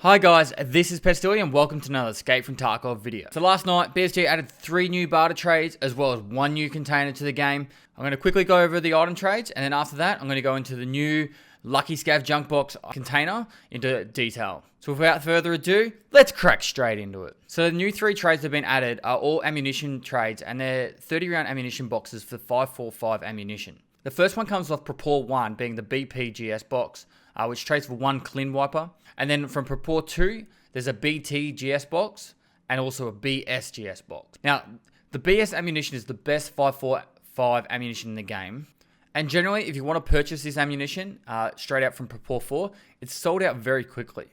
Hi guys, this is Pestily and welcome to another Escape from Tarkov video. So last night, BSG added 3 new barter trades as well as 1 new container to the game. I'm going to quickly go over the item trades and then after that, I'm going to go into the new Lucky Scav Junkbox container into detail. So without further ado, let's crack straight into it. So the new 3 trades that have been added are all ammunition trades and they're 30 round ammunition boxes for 545 ammunition. The first one comes off Propor 1 being the BPGS box, which trades for 1 Clean Wiper. And then from Propor 2, there's a BTGS box and also a BSGS box. Now, the BS ammunition is the best 545 ammunition in the game. And generally, if you want to purchase this ammunition straight out from Propor 4, it's sold out very quickly.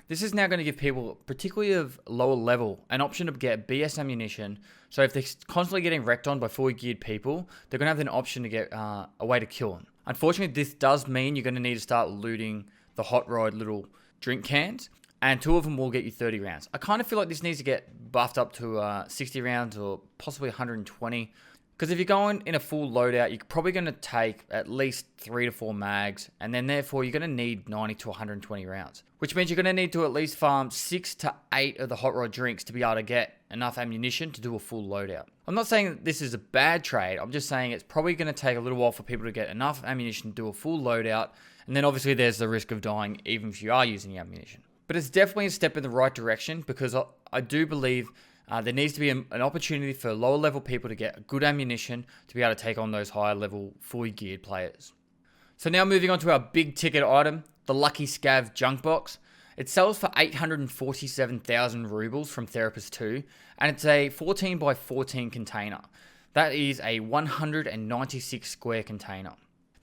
This is now going to give people, particularly of lower level, an option to get BS ammunition. So if they're constantly getting wrecked on by fully geared people, they're going to have an option to get a way to kill them. Unfortunately, this does mean you're going to need to start looting the hot rod little drink cans, and 2 of them will get you 30 rounds. I kind of feel like this needs to get buffed up to 60 rounds or possibly 120. Because if you're going in a full loadout, you're probably going to take at least 3 to 4 mags, and then therefore you're going to need 90 to 120 rounds. Which means you're going to need to at least farm 6 to 8 of the hot rod drinks to be able to get enough ammunition to do a full loadout. I'm not saying that this is a bad trade, I'm just saying it's probably going to take a little while for people to get enough ammunition to do a full loadout, and then obviously there's the risk of dying even if you are using the ammunition. But it's definitely a step in the right direction because I do believe there needs to be an opportunity for lower level people to get good ammunition to be able to take on those higher level fully geared players. So now moving on to our big ticket item, the Lucky Scav Junkbox. It sells for 847,000 rubles from Therapist 2 and it's a 14 by 14 container. That is a 196 square container.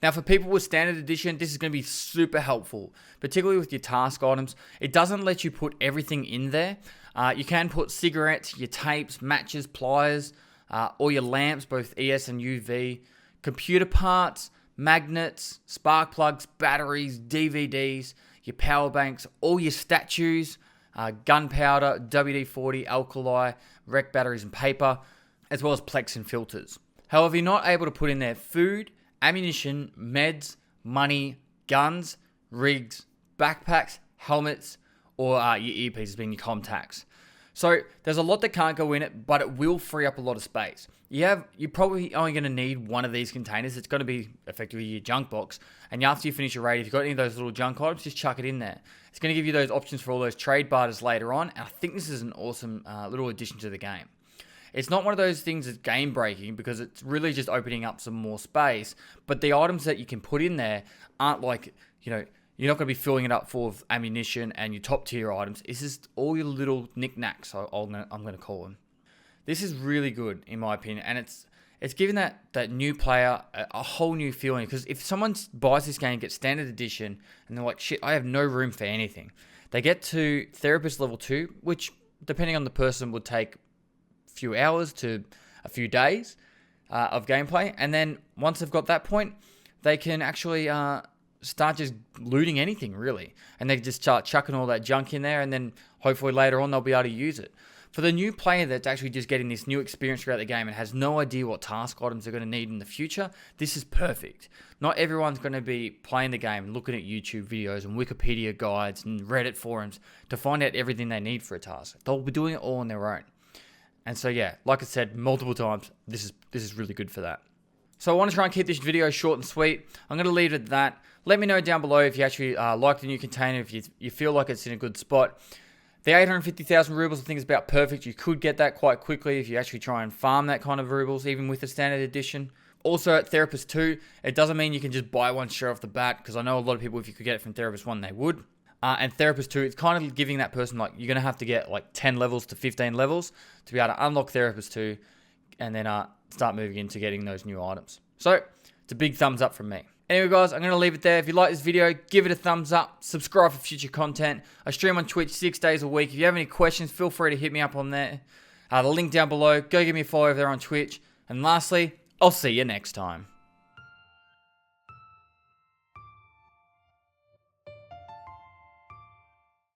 Now for people with standard edition, this is going to be super helpful, particularly with your task items. It doesn't let you put everything in there. You can put cigarettes, your tapes, matches, pliers, all your lamps, both ES and UV, computer parts, magnets, spark plugs, batteries, DVDs, your power banks, all your statues, gunpowder, WD-40, alkali, rec batteries and paper, as well as Plex and filters. However, you're not able to put in there food, ammunition, meds, money, guns, rigs, backpacks, helmets, or your earpieces being your contacts. So there's a lot that can't go in it, but it will free up a lot of space. You're probably only going to need one of these containers. It's going to be effectively your junk box. And after you finish your raid, if you've got any of those little junk items, just chuck it in there. It's going to give you those options for all those trade barters later on. And I think this is an awesome little addition to the game. It's not one of those things that's game breaking because it's really just opening up some more space. But the items that you can put in there aren't like, you're not going to be filling it up full of ammunition and your top tier items. It's just all your little knickknacks, I'm going to call them. This is really good in my opinion. And it's giving that new player a whole new feeling. Because if someone buys this game, gets standard edition, and they're like, shit, I have no room for anything. They get to Therapist level 2, which depending on the person would take few hours to a few days of gameplay, and then once they've got that point, they can actually start just looting anything really, and they just start chucking all that junk in there, and then hopefully later on they'll be able to use it. For the new player that's actually just getting this new experience throughout the game and has no idea what task items they're going to need in the future, this is perfect. Not everyone's going to be playing the game and looking at YouTube videos and Wikipedia guides and Reddit forums to find out everything they need for a task. They'll be doing it all on their own. And so yeah, like I said multiple times, this is really good for that. So I want to try and keep this video short and sweet. I'm going to leave it at that. Let me know down below if you actually like the new container, if you feel like it's in a good spot. The 850,000 rubles I think is about perfect. You could get that quite quickly if you actually try and farm that kind of rubles, even with the standard edition. Also at Therapist 2, it doesn't mean you can just buy one straight off the bat, because I know a lot of people, if you could get it from Therapist 1, they would. And Therapist 2, it's kind of giving that person, like, you're going to have to get like 10 levels to 15 levels to be able to unlock Therapist 2 and then start moving into getting those new items. So, it's a big thumbs up from me. Anyway guys, I'm going to leave it there. If you like this video, give it a thumbs up. Subscribe for future content. I stream on Twitch 6 days a week. If you have any questions, feel free to hit me up on there. The link down below. Go give me a follow over there on Twitch. And lastly, I'll see you next time.